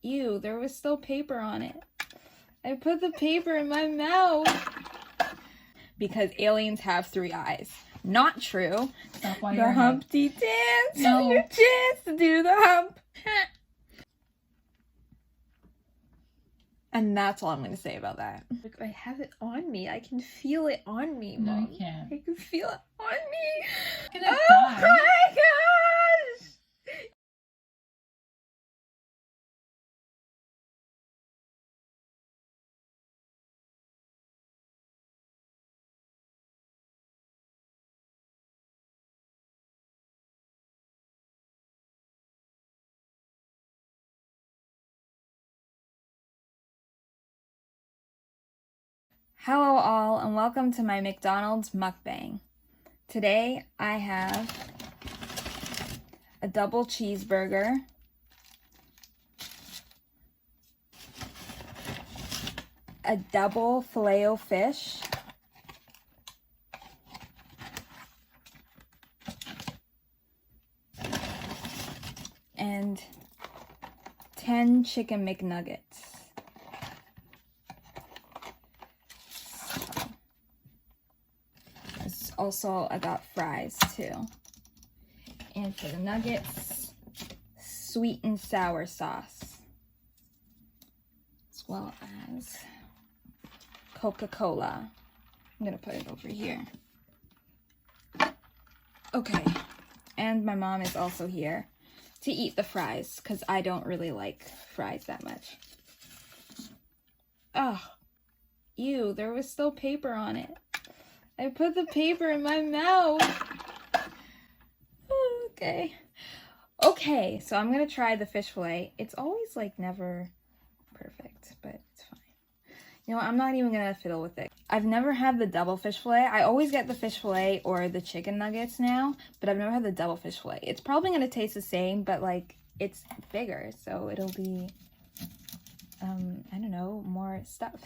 Ew, there was still paper on it. I put the paper in my mouth. Because aliens have 3 eyes. Not true. The Humpty dance. No. Your chance to do the hump. And that's all I'm going to say about that. Look, I have it on me. I can feel it on me, Mom. No, you can't. I can feel it on me. You're gonna Oh die. my gosh! Hello all and welcome to my McDonald's Mukbang. Today I have a double cheeseburger, a double filet-o-fish, and 10 chicken McNuggets. Also, I got fries too. And for the nuggets, sweet and sour sauce. As well as Coca-Cola. I'm gonna put it over here. Okay, and my mom is also here to eat the fries because I don't really like fries that much. Oh, ew, there was still paper on it. I put the paper in my mouth. Okay, so I'm gonna try the fish fillet. It's always like never perfect, but it's fine. You know what? I'm not even gonna fiddle with it. I've never had the double fish fillet. I always get the fish fillet or the chicken nuggets now, but I've never had the double fish fillet. It's probably gonna taste the same, but like it's bigger, so it'll be, I don't know, more stuff.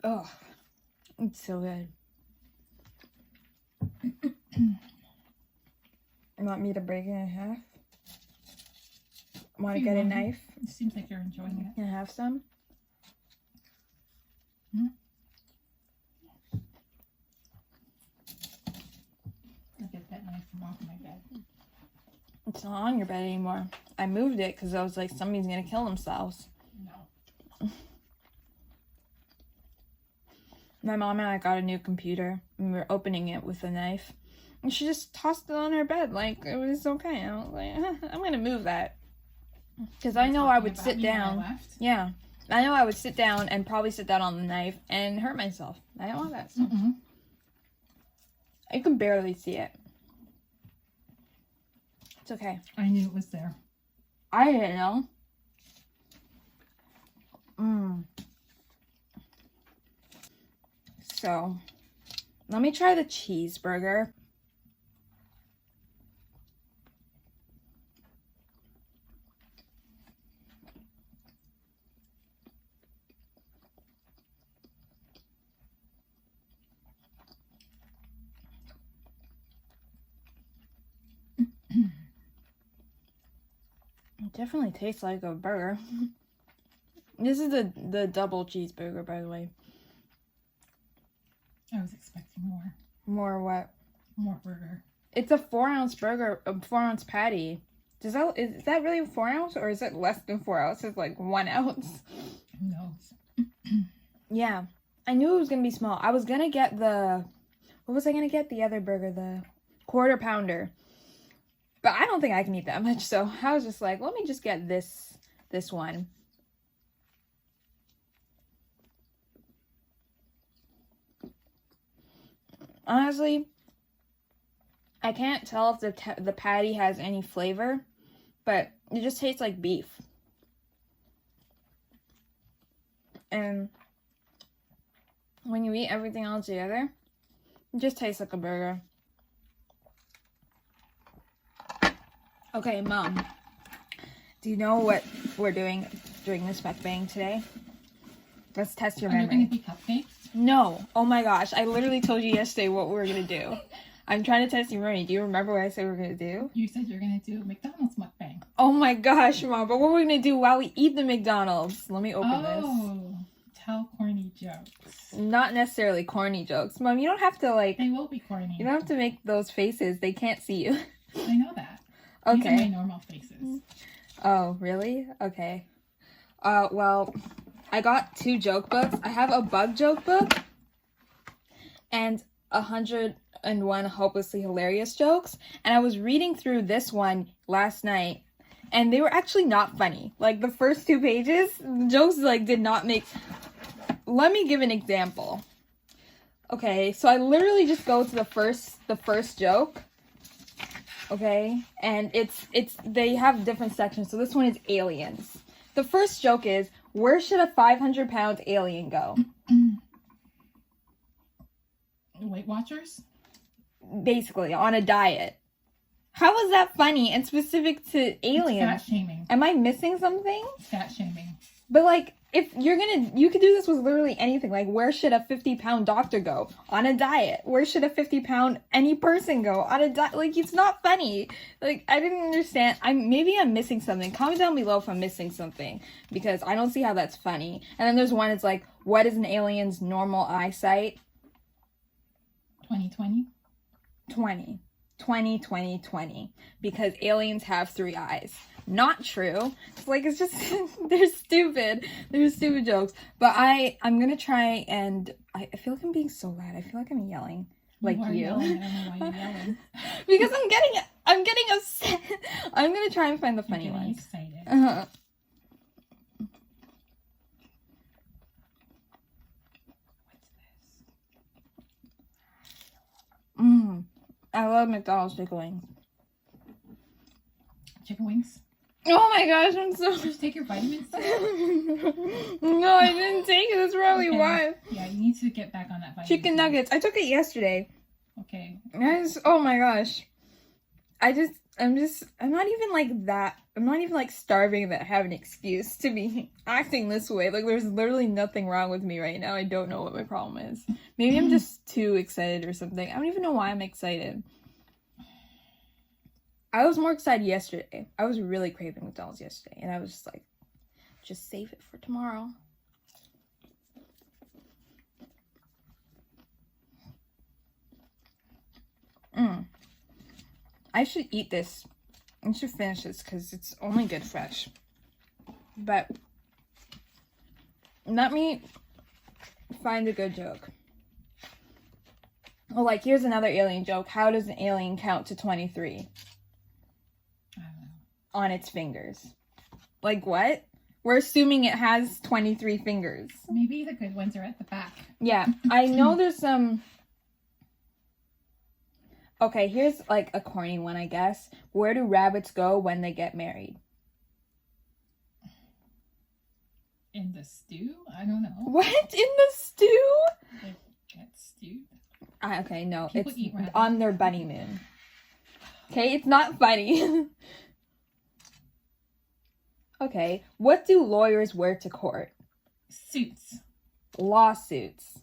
Oh, it's so good. You want me to break it in half? Want to get a knife? It seems like you're enjoying it. And have some? I'll get that knife from off my bed. It's not on your bed anymore. I moved it because I was like, somebody's going to kill themselves. No. My mom and I got a new computer and we were opening it with a knife. And she just tossed it on her bed like it was okay. I was like, I'm going to move that. Because I know I would sit down. Yeah. I know I would sit down and probably sit down on the knife and hurt myself. I don't want that stuff. I can barely see it. It's okay. I knew it was there. I didn't know. So, let me try the cheeseburger. It definitely tastes like a burger. This is the double cheeseburger, by the way. I was expecting more. More what? More burger. It's a 4-ounce burger, a 4-ounce patty. Is that really 4 ounce or is it less than 4 ounces, like 1 ounce? Who knows? Yeah, I knew it was gonna be small. I was gonna get what was I gonna get? The other burger, the quarter pounder. But I don't think I can eat that much, so I was just like, let me just get this one. Honestly, I can't tell if the patty has any flavor, but it just tastes like beef. And when you eat everything all together, It just tastes like a burger. Okay, Mom. Do you know what we're doing during this mukbang today? Let's test your Are there memory. going to be cupcakes? No. Oh my gosh. I literally told you yesterday what we were going to do. I'm trying to test your memory. Do you remember what I said we were going to do? You said you're going to do a McDonald's mukbang. Oh my gosh, Mom. But what we're going to do while we eat the McDonald's. Let me open this. Oh, tell corny jokes. Not necessarily corny jokes. Mom, you don't have to like... They will be corny. You don't have to make those faces. They can't see you. I know that. These are my Okay. normal faces. Oh, really? Okay. Well, I got 2 joke books. I have a bug joke book and 101 hopelessly hilarious jokes. And I was reading through this one last night, and they were actually not funny. Like, the first 2 pages, the jokes, like, did not make... Let me give an example. Okay, so I literally just go to the first joke. Okay, and they have different sections. So this one is aliens. The first joke is, where should a 500-pound alien go? Weight Watchers? Basically, on a diet. How is that funny and specific to aliens? Fat shaming. Am I missing something? Fat shaming. But like, if you could do this with literally anything. Like, where should a 50-pound doctor go? On a diet. Where should a 50-pound any person go? On a diet. Like, it's not funny. Like, I didn't understand. Maybe I'm missing something. Comment down below if I'm missing something, because I don't see how that's funny. And then there's one, it's like, what is an alien's normal eyesight? 2020? 20. 20. Because aliens have 3 eyes. Not true. It's like, it's just, they're stupid. They're stupid jokes. But I'm gonna try, and I feel like I'm being so loud. I feel like I'm yelling. Like you. Are you. Yelling. I don't know why you're yelling. Because I'm getting upset. I'm gonna try and find the funny You're getting ones. excited. Uh-huh. What's this? I love McDonald's chicken wings. Chicken wings? Oh my gosh, I'm so... Just take your vitamins. No, I didn't take it. That's probably Okay. why. Yeah, you need to get back on that vitamin. Chicken nuggets. I took it yesterday. Okay. Oh my gosh. I'm not even like that. I'm not even like starving that I have an excuse to be acting this way. Like, there's literally nothing wrong with me right now. I don't know what my problem is. Maybe I'm just too excited or something. I don't even know why I'm excited. I was more excited yesterday. I was really craving McDonald's yesterday, and I was just like, just save it for tomorrow. I should eat this. I should finish this because it's only good fresh. But let me find a good joke. Oh, like, here's another alien joke. How does an alien count to 23? I don't know. On its fingers. Like, what? We're assuming it has 23 fingers. Maybe the good ones are at the back. Yeah, I know there's some... Okay, here's like a corny one, I guess. Where do rabbits go when they get married? In the stew? I don't know. What? In the stew? They get stewed? Okay, no. People It's eat rabbits. on their honeymoon. Okay, it's not funny. Okay, what do lawyers wear to court? Suits. Lawsuits.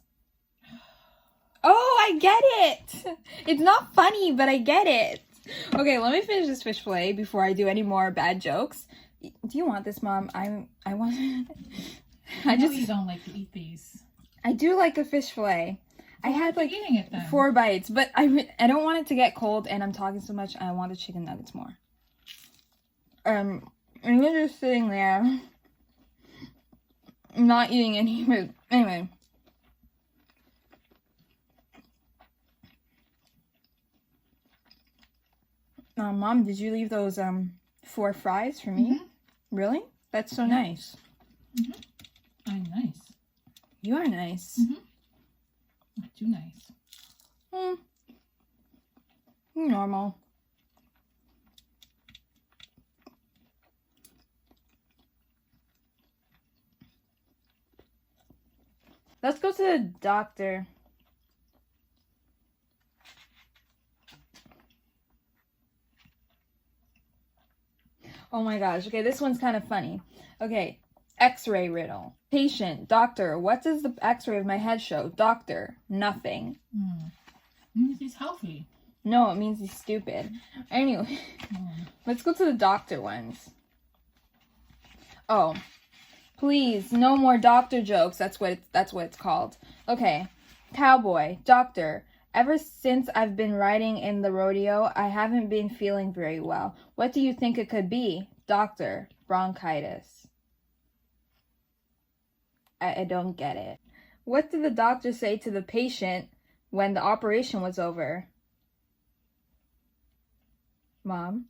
Oh, I get it! It's not funny, but I get it. Okay, let me finish this fish fillet before I do any more bad jokes. Do you want this, Mom? I want... I know you don't like to eat these. I do like a fish fillet. I had like eating it then. 4 bites, but I don't want it to get cold, and I'm talking so much, and I want the chicken nuggets more. And you're just sitting there, not eating any food. Anyway. Mom, did you leave those 4 fries for me? Mm-hmm. Really? That's so nice. Mm-hmm. I'm nice. You are nice. Mm-hmm. Not too nice. Normal. Let's go to the doctor. Oh my gosh. Okay, this one's kind of funny. Okay, X-ray riddle. Patient, doctor, what does the X-ray of my head show? Doctor, nothing. It means he's healthy. No, it means he's stupid. Anyway, let's go to the doctor ones. Oh, please, no more doctor jokes. That's what it's called. Okay, cowboy, doctor. Ever since I've been riding in the rodeo, I haven't been feeling very well. What do you think it could be? Doctor, bronchitis. I don't get it. What did the doctor say to the patient when the operation was over? Mom?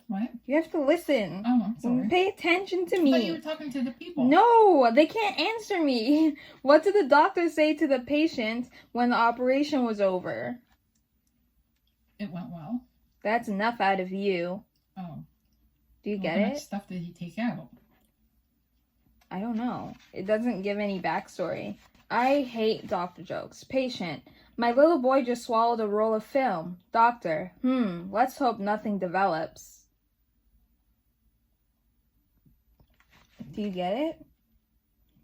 What? You have to listen. Oh, I'm sorry. Pay attention to I me. thought you were talking to the people. No, they can't answer me. What did the doctor say to the patient when the operation was over? It went well. That's enough out of you. Oh. Do you get How much it? stuff did he take out? I don't know. It doesn't give any backstory. I hate doctor jokes. Patient. My little boy just swallowed a roll of film. Doctor. Let's hope nothing develops. Do you get it?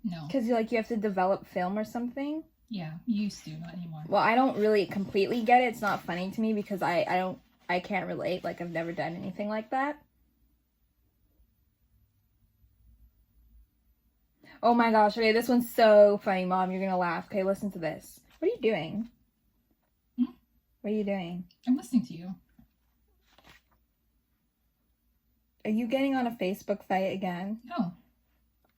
No. Because you have to develop film or something? Yeah, you used to, not anymore. Well, I don't really completely get it. It's not funny to me because I can't relate. Like, I've never done anything like that. Oh my gosh, okay, this one's so funny, Mom. You're gonna laugh. Okay, listen to this. What are you doing? What are you doing? I'm listening to you. Are you getting on a Facebook fight again? No.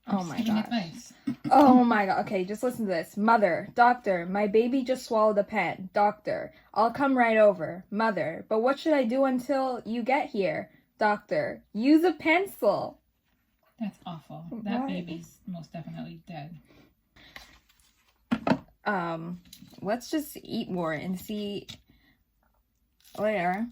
Oh my giving god. advice. Oh my god. Okay, just listen to this. Mother, doctor, my baby just swallowed a pen. Doctor, I'll come right over. Mother, but what should I do until you get here? Doctor, use a pencil. That's awful. That What? baby's most definitely dead. Let's just eat more and see later.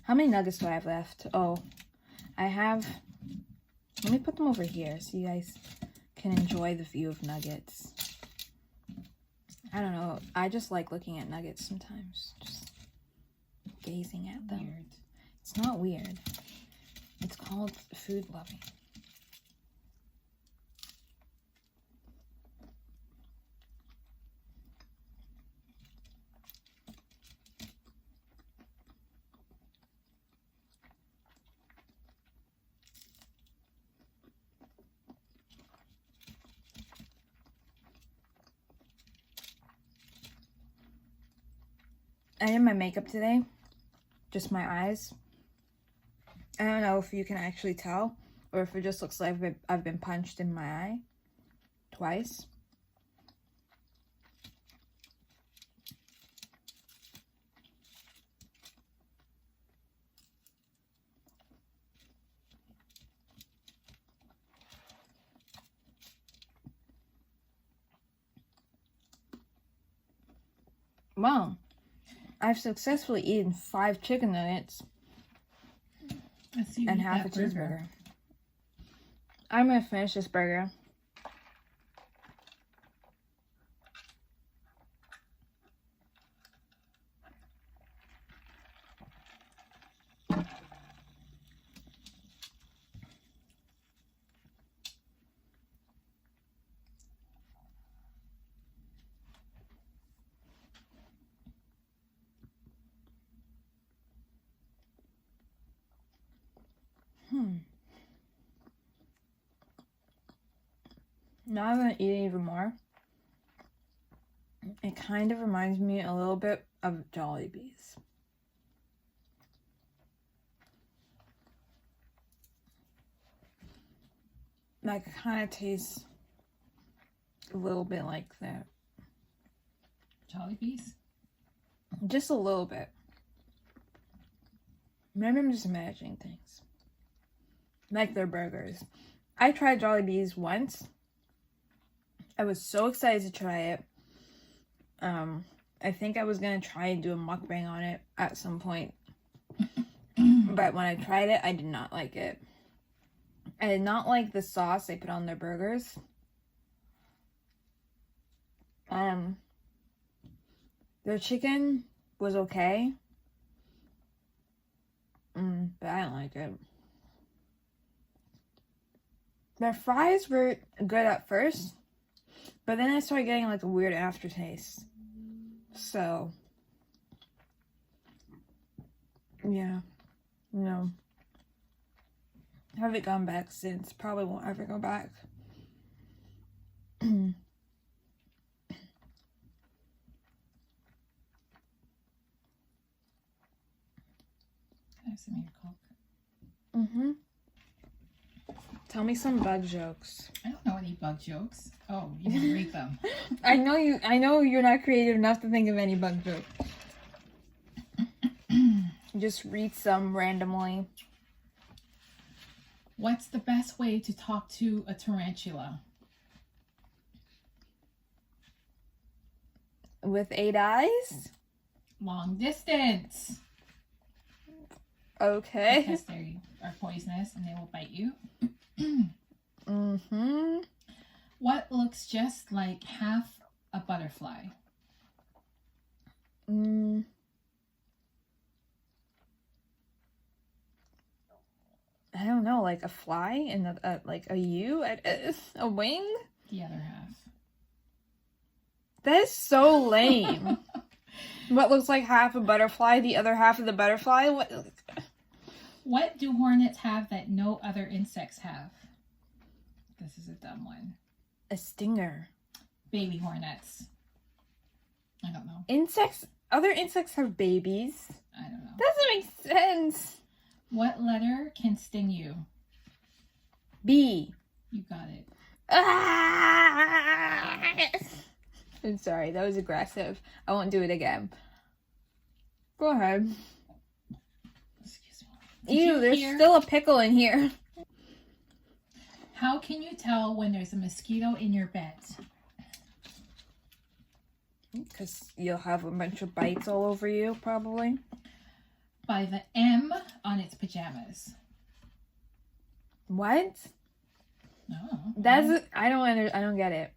How many nuggets do I have left? Oh, I have... Let me put them over here so you guys can enjoy the view of nuggets. I don't know. I just like looking at nuggets sometimes. Just gazing at them. Weird. It's not weird. It's called food loving. I did my makeup today. Just my eyes. I don't know if you can actually tell or if it just looks like I've been punched in my eye twice. Wow. I've successfully eaten 5 chicken nuggets Let's see. and half a cheeseburger. I'm gonna finish this burger. Now I'm gonna eat it even more. It kind of reminds me a little bit of Jollibees. Like, it kind of tastes a little bit like that. Jollibees? Just a little bit. Maybe I'm just imagining things. Like their burgers. I tried Jollibees once. I was so excited to try it. I think I was gonna try and do a mukbang on it at some point. But when I tried it, I did not like it. I did not like the sauce they put on their burgers. Their chicken was okay. But I didn't like it. Their fries were good at first, but then I started getting like a weird aftertaste. So, yeah, no. Haven't gone back since. Probably won't ever go back. Have some of your Coke. Tell me some bug jokes. I don't know any bug jokes. Oh, you didn't read them. I know you're not creative enough to think of any bug jokes. Just read some randomly. What's the best way to talk to a tarantula? With 8 eyes? Long distance. Okay. Because they are poisonous and they will bite you. What looks just like half a butterfly? I don't know, like a fly and like a U, a wing. The other half. That is so lame. What looks like half a butterfly, the other half of the butterfly? What do hornets have that no other insects have? This is a dumb one. A stinger. Baby hornets. I don't know. Other insects have babies. I don't know. Doesn't make sense. What letter can sting you? B. You got it. Ah! I'm sorry, that was aggressive. I won't do it again. Go ahead. Excuse me. Ew, there's still a pickle in here. How can you tell when there's a mosquito in your bed? Because you'll have a bunch of bites all over you, probably. By the M on its pajamas. What? No. I don't get it.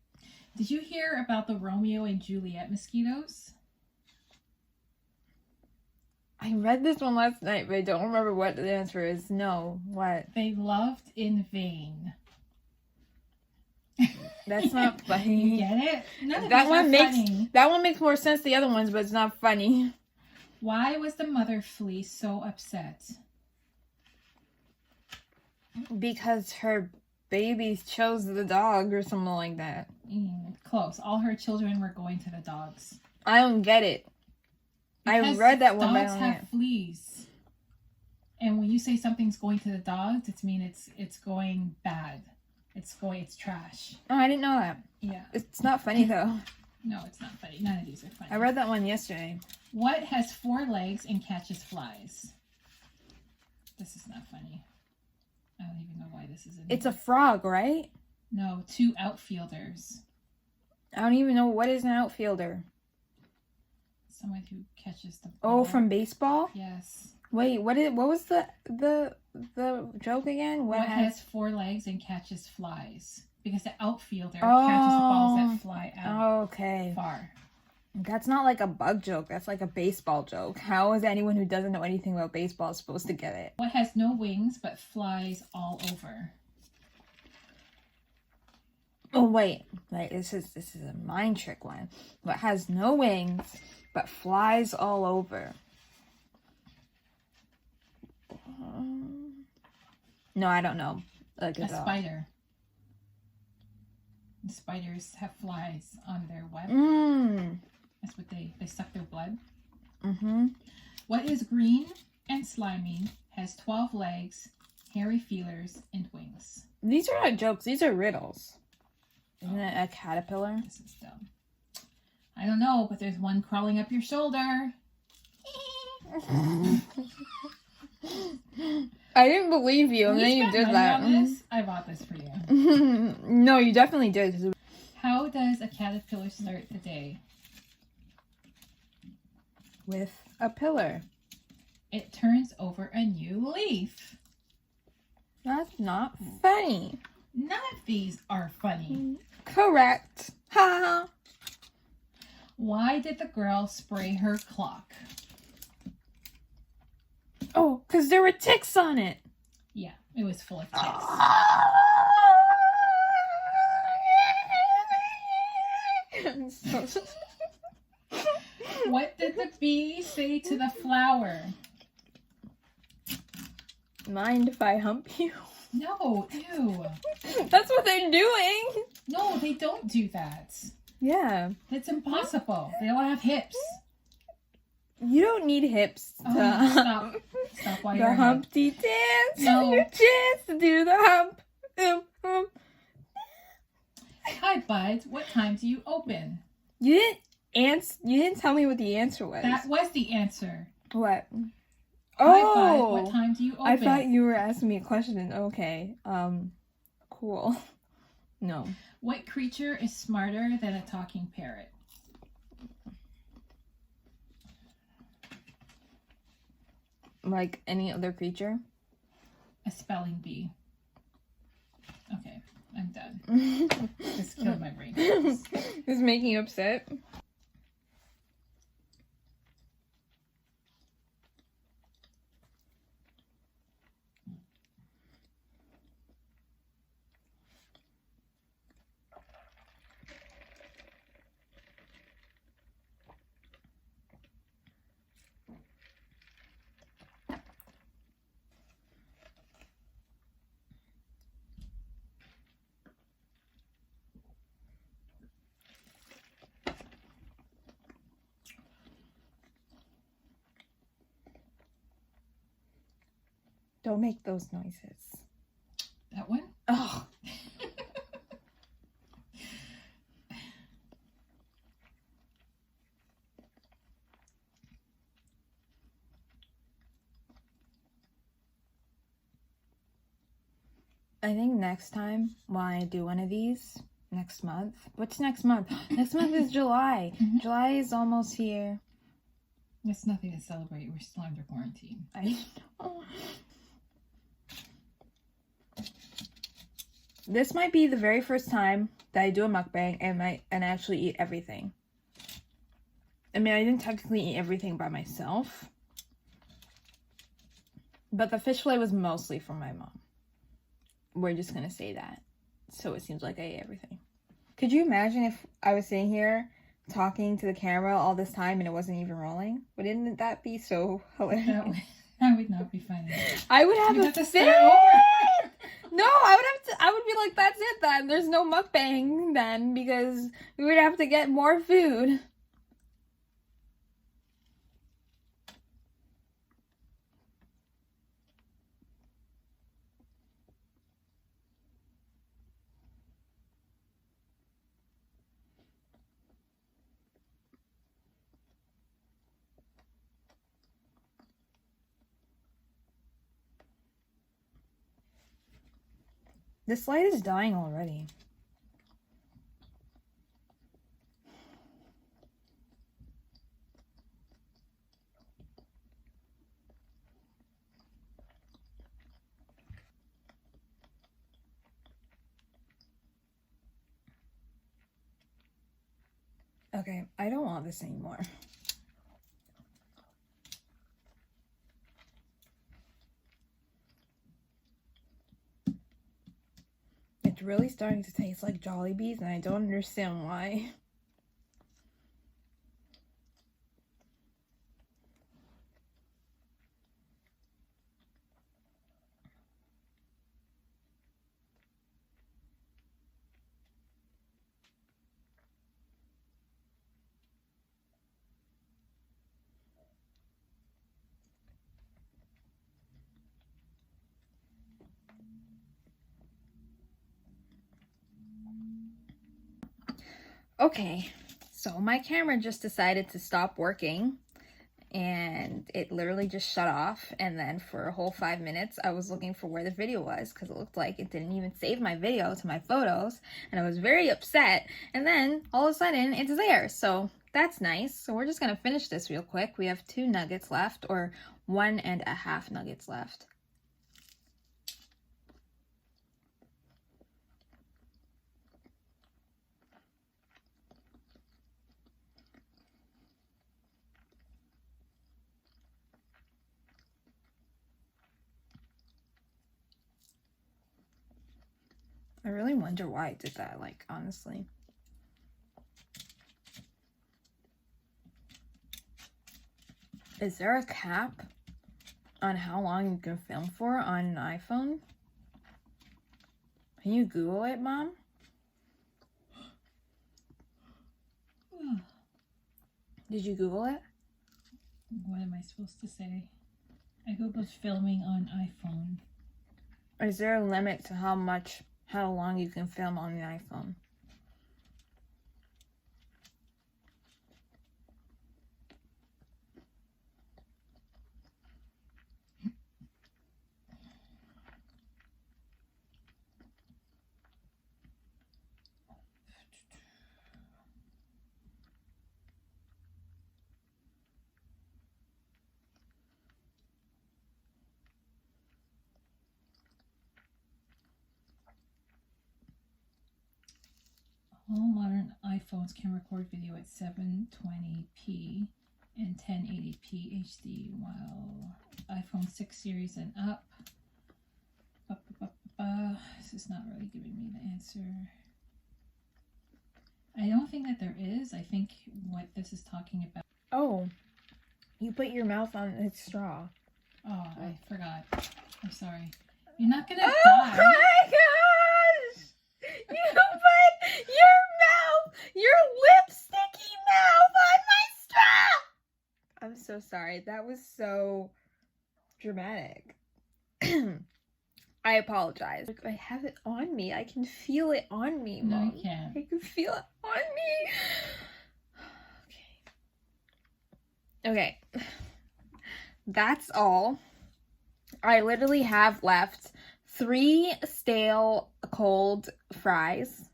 Did you hear about the Romeo and Juliet mosquitoes? I read this one last night, but I don't remember what the answer is. No, what? They loved in vain. That's not funny. You get it? None of that these one are makes funny. that one makes more sense than the other ones, but it's not funny. Why was the mother flea so upset? Because her babies chose the dog or something like that. Close. All her children were going to the dogs. I don't get it. Because I read that one, but I dogs don't have get it. fleas. And when you say something's going to the dogs, it means it's going bad. It's trash. Oh, I didn't know that. Yeah. It's not funny though. No, it's not funny. None of these are funny. I read that one yesterday. What has 4 legs and catches flies? This is not funny. I don't even know why this is in It's here. a frog, right? No, 2 outfielders. I don't even know what is an outfielder. Someone who catches the Oh, ball. from baseball? Yes. Wait, what was the joke again? What has 4 legs and catches flies? Because the outfielder catches the balls that fly out far. That's not like a bug joke. That's like a baseball joke. How is anyone who doesn't know anything about baseball supposed to get it? What has no wings but flies all over? Oh wait, this is a mind trick one. What has no wings but flies all over? No, I don't know. A spider. And spiders have flies on their web. That's what they suck their blood. What is green and slimy, has 12 legs, hairy feelers, and wings? These are not jokes. These are riddles. Isn't it a caterpillar? This is dumb. I don't know, but there's one crawling up your shoulder. I didn't believe you, and then you did that. I bought this for you. No, you definitely did. How does a caterpillar start the day? With a pillar. It turns over a new leaf. That's not funny. None of these are funny. Correct. Ha. Why did the girl spray her clock? Oh, because there were ticks on it. Yeah, it was full of ticks. What did the bee say to the flower? Mind if I hump you? No, ew. That's what they're doing. No, they don't do that. Yeah. That's impossible. They all have hips. You don't need hips to Stop while the you're Humpty dance. No. Your chance to do the hump. Hi, bud. What time do you open? You didn't tell me what the answer was. That was the answer. What? Hi, bud. What time do you open? I thought you were asking me a question. Okay. Cool. No. What creature is smarter than a talking parrot? Like any other creature? A spelling bee. Okay, I'm done. This killed my brain. It's making you upset. Don't make those noises. That one? Oh. I think next time when I do one of these, next month. What's next month? Next month is July. July is almost here. It's nothing to celebrate. We're still under quarantine. I know. This might be the very first time that I do a mukbang and actually eat everything. I mean, I didn't technically eat everything by myself. But the fish fillet was mostly from my mom. We're just gonna say that. So it seems like I ate everything. Could you imagine if I was sitting here talking to the camera all this time and it wasn't even rolling? Wouldn't that be so hilarious? That would not be funny. I would have to fit. start over. No, I would be like, that's it then. There's no mukbang then because we would have to get more food. This light is dying already. Okay, I don't want this anymore. It's really starting to taste like Jollibees, and I don't understand why. Okay, so my camera just decided to stop working, and it literally just shut off, and then for a whole 5 minutes I was looking for where the video was because it looked like it didn't even save my video to my photos, and I was very upset, and then all of a sudden it's there, so that's nice. So we're just gonna finish this real quick. We have 2 nuggets left, or 1.5 nuggets left. I really wonder why I did that, like, honestly. Is there a cap on how long you can film for on an iPhone? Can you Google it, Mom? Did you Google it? What am I supposed to say? I googled filming on iPhone. Is there a limit to how long you can film on the iPhone? All modern iPhones can record video at 720p and 1080p HD, while iPhone 6 series and up. This is not really giving me the answer. I don't think that there is. I think what this is talking about. Oh, you put your mouth on its straw. Oh, I forgot. I'm sorry. You're not gonna Oh die. my gosh! You put your lipsticky mouth on my straw! I'm so sorry. That was so dramatic. I apologize. Like, I have it on me. I can feel it on me, Mom. No, you can't. I can feel it on me. Okay. Okay. That's all. I literally have left 3 stale cold fries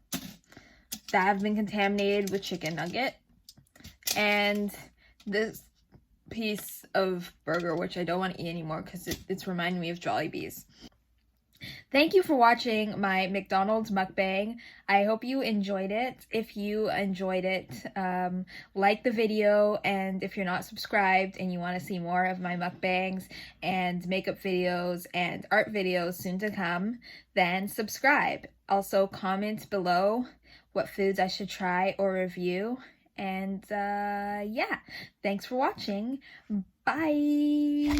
that have been contaminated with chicken nugget, and this piece of burger, which I don't want to eat anymore because it's reminding me of Jollibees. Thank you for watching my McDonald's mukbang. I hope you enjoyed it. If you enjoyed it, like the video, and if you're not subscribed and you want to see more of my mukbangs and makeup videos and art videos soon to come, then subscribe. Also, comment below what foods I should try or review. And yeah, thanks for watching. Bye!